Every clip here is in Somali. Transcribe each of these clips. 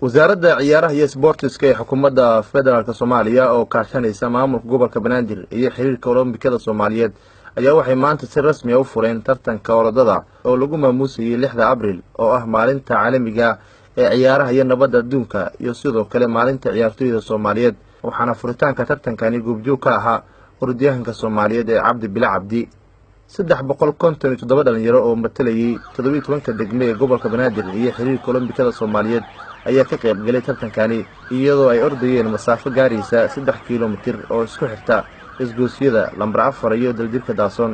wasaaradda ciyaaraha iyo sportska ee xukuumadda federaalka Soomaaliya oo kaashanaysa maamulka gobolka Banaadir iyo xiriirka Olombikada Soomaaliyeed ayaa waxay maanta si rasmi ah u fureen tartanka orodada oo lagu maamuusay 6 Abriil oo ah maalinta caalamiga ee ciyaaraha iyo nabadda adduunka iyo sidoo kale maalinta ciyaartoyda Soomaaliyeed waxaana furitaanka tartankani goobjoog ka ahaa orodyahanka Soomaaliyeed ee Cabdi Bilo Cabdi 357 dhalinyaro oo matalayay 17 degme ee gobolka Banaadir iyo xiriirka Olombikada Soomaaliyeed ayaa ka qayb galay tartankani iyadoo ay ordayeen masaafo gaaraysa 3 kiiloomitir oo isku xirta isgoosiyada lambar 4 iyo daljirka Daason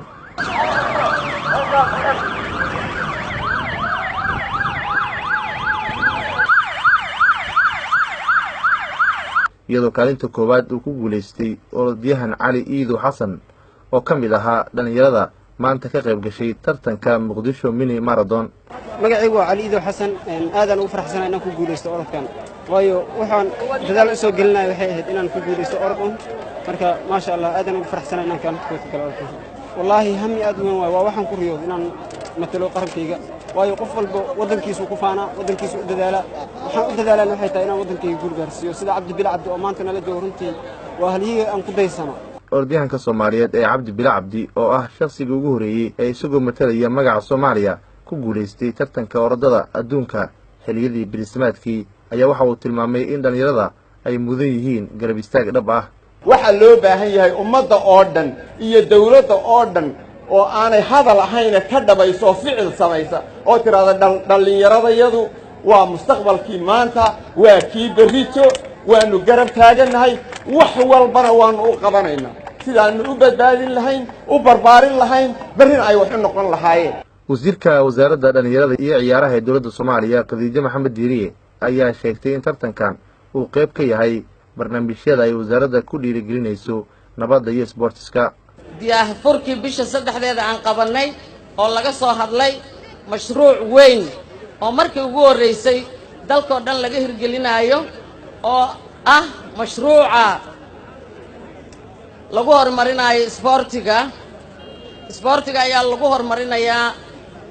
iyadoo kaalinta koowaad uu ku guuleystay orodyahan Cali Iido Xasan oo kamid ahaa dhalinyarada maanta ka qayb gashay tartanka Muqdisho Mini Marathon magacaygu waa Cali Iido Xasan aadan u faraxsanahay inaan ku guuleysto orodkan waayo waxaan dadaal u soo gelinayo waxay ahayd inaan ku guuleysto orodkan marka ma sha Allah aadan u faraxsanahay inaan ka kala orodkan wallahi hami aad weyn waa waxaan ku riyooday inaan matalo qarankayga waayo qof walba wadankiisu ku faana wadankiisu u dadaala waxaan u dadaalaa waxay tahay inaan wadankayga guul gaarsiiyo sida Cabdi Bilo Cabdi oo maanta nala joogo runtii waa haliyay aan ku daysano orodyahanka Soomaaliyeed ee Cabdi Bilo Cabdi oo ah shakhsiga ugu horeeyay ee isagoo matalaya magaca Soomaaliya ku guuleystay tartanka orodada adduunka xiliyadii bilismaadkii ayaa waxa uu tilmaamay in dhalinyarada ay mudan yihiin garab istaag dhab ah waxa loo baahan yahay ummadda oo dhan iyo dawladda oo dhan oo aanay hadal ahayn ka dhabayso ficil samaysa oo tirada dhalinyaradayadu waa mustaqbalkii maanta waa kii berrito waanu garab taaganahay wax walbana waanu u qabanaynaa sidaanu u badbaadin lahayn u barbaarin lahayn berrin ay wax u noqon lahaayeen wasiirka wasaaradda dhalinyarada iyo ciyaaraha ee dowladda Soomaaliya Khadiija Maxamed Diiriye ayaa sheegtay in tartankan uu qayb ka yahay barnaamijyada ay wasaaradda ku dhiirigelinayso nabadda iyo sportska furkii bisha 3 aan qabanay oo laga soo hadlay mashruuc weyn oo markii ugu horeysay dalka oo dhan laga hirgelinayo oo ah mashruuca lagu horumarinayo sportiga ayaa lagu horumarinayaa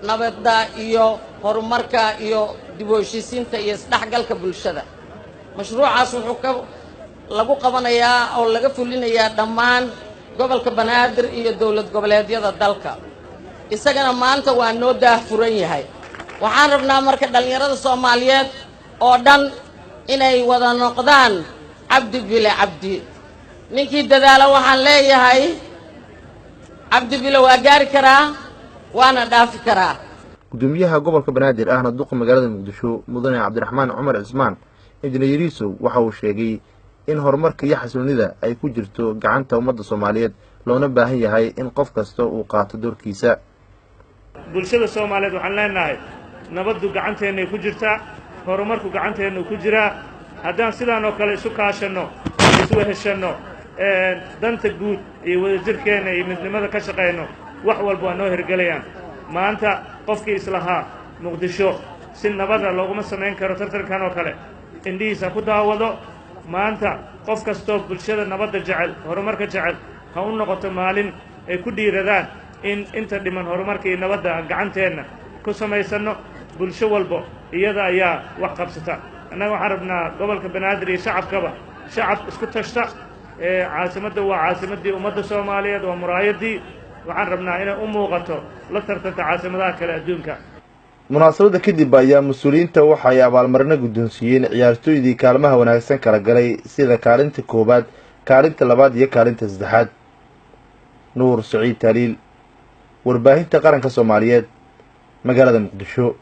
nabadda iyo horumarka iyo dib u heshiisiinta iyo isdhexgalka bulshada mashruucaas wuxuu lagu qabanayaa oo laga fulinayaa dhammaan gobolka Banaadir iyo dawlad goboleedyada dalka isagana maanta waa noo daahfuran yahay waxaan rabnaa marka dhalinyarada Soomaaliyeed oo dhan inay wada noqdaan Cabdi Bilo Cabdi ninkii dadaala waxaan leeyahay Cabdi Bilo waa gaari karaa waana dhaafi karaa gudoomiyaha gobolka Banaadir ahna duq magaalada Muqdisho mudane Cabdiraxmaan Cumar Cismaan injineeriisu waxa uu sheegay in horumarka iyo xasilloonida ay ku jirto gacanta ummadda Soomaaliyeed loona baahan yahay in qof kasta uu qaato doorkiisa bulshada Soomaaliyeed waxaan leenahay nabaddu gacanteena ku jirta horumarku gacanteena ku jira haddaan sidaan oo kale isu kaashano isu heshano danta guud iyo wadajirkeena iyo midnimada ka shaqeyno wax walba waa noo hirgelayaan maanta qofkii islahaa Muqdisho si nabada looguma sameyn karo tartankan oo kale indhiisa ku daawado maanta qof kastoo bulshada nabadda jecel horumarka jecel ha u noqoto maalin ay ku dhiiradaan in inta dhiman horumarka iyo nabadda gacanteena ku samaysano bulsho walba iyada ayaa wax qabsata annaga waxaan rabnaa gobolka Banaadir iyo shacabkaba shacab isku tashta caasimadda waa caasimaddii ummadda Soomaaliyeed waa muraayadii waxaan rabnaa inay u muuqato la tartanta caasimadaha kale adduunka munaasabada kadib ayaa mas'uuliyiinta waxay abaalmarino guddoonsiiyeen ciyaartoydii kaalmaha wanaagsan kala galay sida kaalinta koobaad kaalinta labaad iyo kaalinta saddexaad Nuur Saciid Taliil warbaahinta qaranka Soomaaliyeed magaalada Muqdisho.